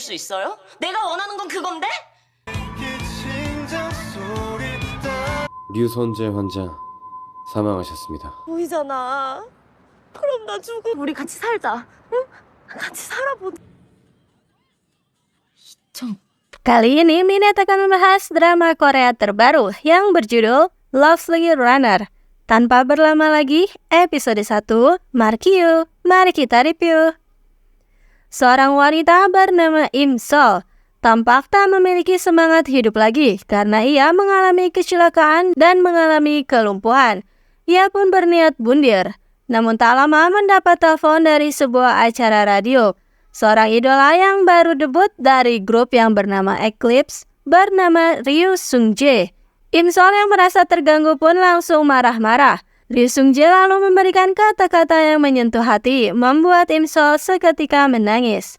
수 있어요? 내가 원하는 건 그건데? 류선재 환자 사망하셨습니다. 보이잖아. 그럼 나 죽어. 우리 같이 살자. 응? 같이 살아보자. Kali ini Minat akan membahas drama Korea terbaru yang berjudul Lovely Runner. Tanpa berlama lagi, episode 1, Markyu, mari kita review. Seorang wanita bernama Im Sol tampak tak memiliki semangat hidup lagi karena ia mengalami kecelakaan dan mengalami kelumpuhan. Ia pun berniat bundir, namun tak lama mendapat telepon dari sebuah acara radio. Seorang idola yang baru debut dari grup yang bernama Eclipse bernama Ryu Sung-jae. Im Sol yang merasa terganggu pun langsung marah-marah. Ryu Sung-jae lalu memberikan kata-kata yang menyentuh hati, membuat Im Sol seketika menangis.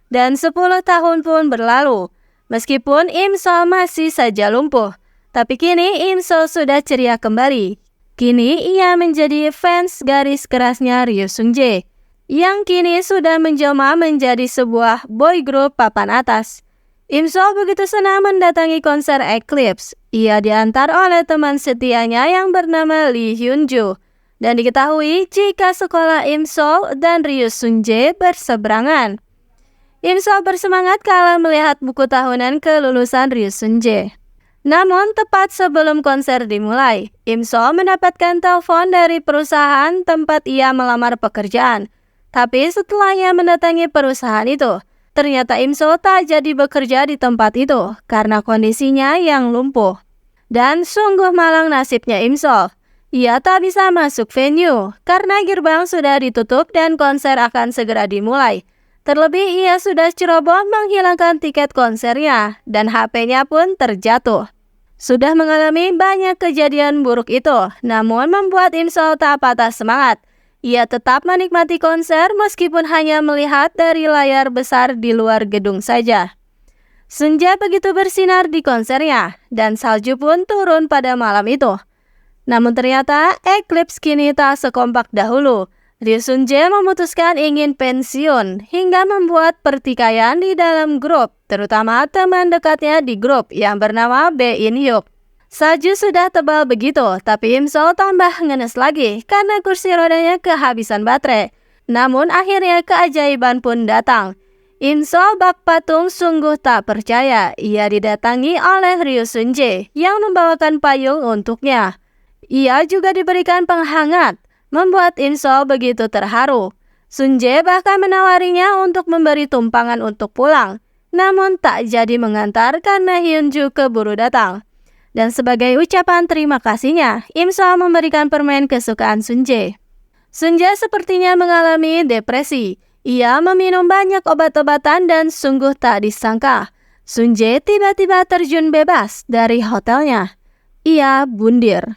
Dan 10 tahun pun berlalu. Meskipun Im Sol masih saja lumpuh, tapi kini Im Sol sudah ceria kembali. Kini ia menjadi fans garis kerasnya Ryu Sung-jae, yang kini sudah menjelma menjadi sebuah boy group papan atas. Im Sol begitu senang mendatangi konser Eclipse. Ia diantar oleh teman setianya yang bernama Lee Hyun-joo. Dan diketahui jika sekolah Im Sol dan Ryu Sung-jae berseberangan. Im Sol bersemangat kala melihat buku tahunan kelulusan Ryu Sung-jae. Namun tepat sebelum konser dimulai, Im Sol mendapatkan telepon dari perusahaan tempat ia melamar pekerjaan. Tapi setelah ia mendatangi perusahaan itu, ternyata Im Sol tak jadi bekerja di tempat itu karena kondisinya yang lumpuh. Dan sungguh malang nasibnya Im Sol. Ia tak bisa masuk venue karena gerbang sudah ditutup dan konser akan segera dimulai. Terlebih ia sudah ceroboh menghilangkan tiket konsernya dan HP-nya pun terjatuh. Sudah mengalami banyak kejadian buruk itu, namun membuat Im Sol tak patah semangat. Ia tetap menikmati konser meskipun hanya melihat dari layar besar di luar gedung saja. Senja begitu bersinar di konsernya, dan salju pun turun pada malam itu. Namun ternyata Eclipse kini tak sekompak dahulu. Ryu Sung-jae memutuskan ingin pensiun hingga membuat pertikaian di dalam grup, terutama teman dekatnya di grup yang bernama Bae In-hyuk. Salju sudah tebal begitu, tapi Im Sol tambah ngenes lagi karena kursi rodanya kehabisan baterai. Namun akhirnya keajaiban pun datang. Im Sol bak patung sungguh tak percaya. Ia didatangi oleh Ryu Sung-jae yang membawakan payung untuknya. Ia juga diberikan penghangat, membuat Im Sol begitu terharu. Sung-jae bahkan menawarinya untuk memberi tumpangan untuk pulang. Namun tak jadi mengantar karena Hyun-joo keburu datang. Dan sebagai ucapan terima kasihnya, Im Sol memberikan permen kesukaan Sung-jae. Sung-jae sepertinya mengalami depresi. Ia meminum banyak obat-obatan dan sungguh tak disangka, Sung-jae tiba-tiba terjun bebas dari hotelnya. Ia bundir.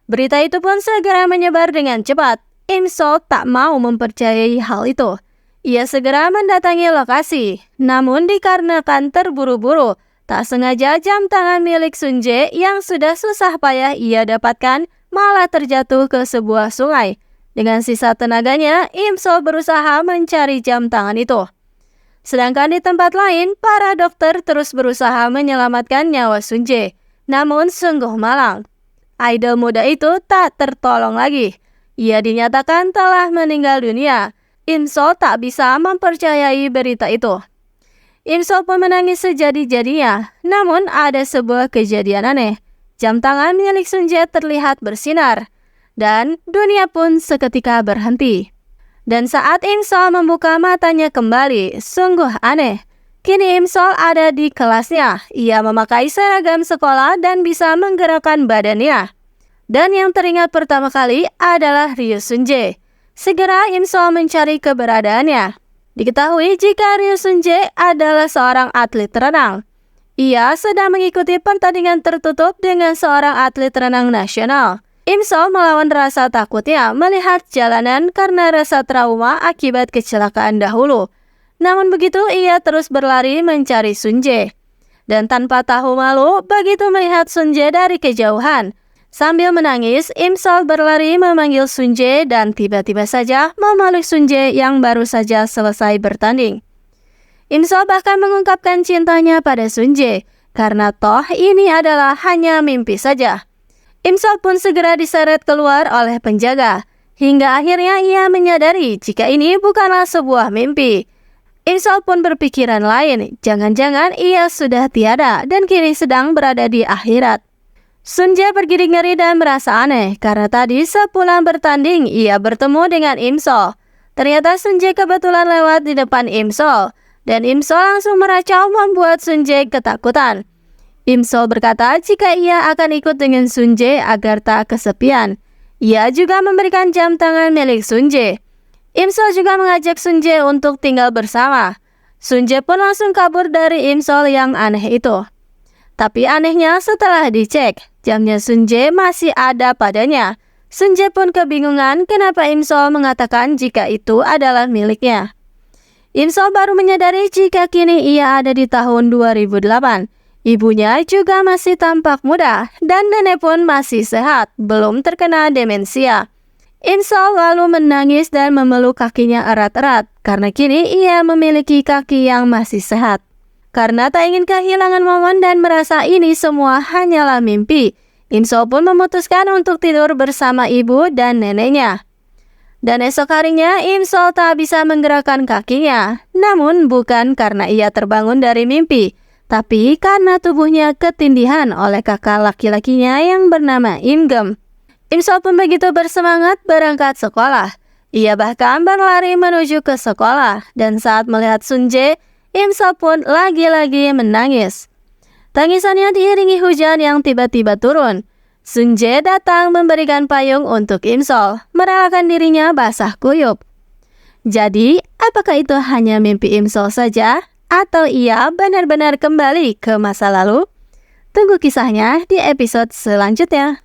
Berita itu pun segera menyebar dengan cepat. Im Sol tak mau mempercayai hal itu. Ia segera mendatangi lokasi, namun dikarenakan terburu-buru, tak sengaja jam tangan milik Sung-jae yang sudah susah payah ia dapatkan malah terjatuh ke sebuah sungai. Dengan sisa tenaganya, Im Sol berusaha mencari jam tangan itu. Sedangkan di tempat lain, para dokter terus berusaha menyelamatkan nyawa Sung-jae. Namun sungguh malang. Idol muda itu tak tertolong lagi. Ia dinyatakan telah meninggal dunia. Im Sol tak bisa mempercayai berita itu. Im Sol pun menangis sejadi-jadinya. Namun ada sebuah kejadian aneh. Jam tangan milik Sung-jae terlihat bersinar. Dan dunia pun seketika berhenti. Dan saat Im Sol membuka matanya kembali, sungguh aneh. Kini Im Sol ada di kelasnya. Ia memakai seragam sekolah dan bisa menggerakkan badannya. Dan yang teringat pertama kali adalah Ryu Sung-jae. Segera Im Sol mencari keberadaannya. Diketahui jika Ryu Sung-jae adalah seorang atlet renang. Ia sedang mengikuti pertandingan tertutup dengan seorang atlet renang nasional. Im Sol melawan rasa takutnya melihat jalanan karena rasa trauma akibat kecelakaan dahulu. Namun begitu ia terus berlari mencari Sung-jae. Dan tanpa tahu malu begitu melihat Sung-jae dari kejauhan. Sambil menangis, Im Sol berlari memanggil Sung-jae dan tiba-tiba saja memeluk Sung-jae yang baru saja selesai bertanding. Imsol bahkan mengungkapkan cintanya pada Sunjae, karena toh ini adalah hanya mimpi saja. Imsol pun segera diseret keluar oleh penjaga, hingga akhirnya ia menyadari jika ini bukanlah sebuah mimpi. Imsol pun berpikiran lain, jangan-jangan ia sudah tiada dan kini sedang berada di akhirat. Sunjae bergidik ngeri dan merasa aneh, karena tadi sepulang bertanding ia bertemu dengan Imsol. Ternyata Sunjae kebetulan lewat di depan Imsol, dan Imsol langsung meracau membuat Sunjae ketakutan. Imsol berkata jika ia akan ikut dengan Sunjae agar tak kesepian. Ia juga memberikan jam tangan milik Sunjae. Imsol juga mengajak Sunjae untuk tinggal bersama. Sunjae pun langsung kabur dari Imsol yang aneh itu. Tapi anehnya setelah dicek, jamnya Sunjae masih ada padanya. Sunjae pun kebingungan kenapa Imsol mengatakan jika itu adalah miliknya. Imsol baru menyadari jika kini ia ada di tahun 2008. Ibunya juga masih tampak muda dan nenek pun masih sehat, belum terkena demensia. Imsol lalu menangis dan memeluk kakinya erat-erat karena kini ia memiliki kaki yang masih sehat. Karena tak ingin kehilangan momen dan merasa ini semua hanyalah mimpi, Imsol pun memutuskan untuk tidur bersama ibu dan neneknya. Dan esok harinya Imsol tak bisa menggerakkan kakinya, namun bukan karena ia terbangun dari mimpi, tapi karena tubuhnya ketindihan oleh kakak laki-lakinya yang bernama Imgem. Imsol pun begitu bersemangat berangkat sekolah. Ia bahkan berlari menuju ke sekolah, dan saat melihat Sunjae, Imsol pun lagi-lagi menangis. Tangisannya diiringi hujan yang tiba-tiba turun. Sunjae datang memberikan payung untuk Imsol, merelakan dirinya basah kuyup. Jadi, apakah itu hanya mimpi Imsol saja? Atau ia benar-benar kembali ke masa lalu? Tunggu kisahnya di episode selanjutnya.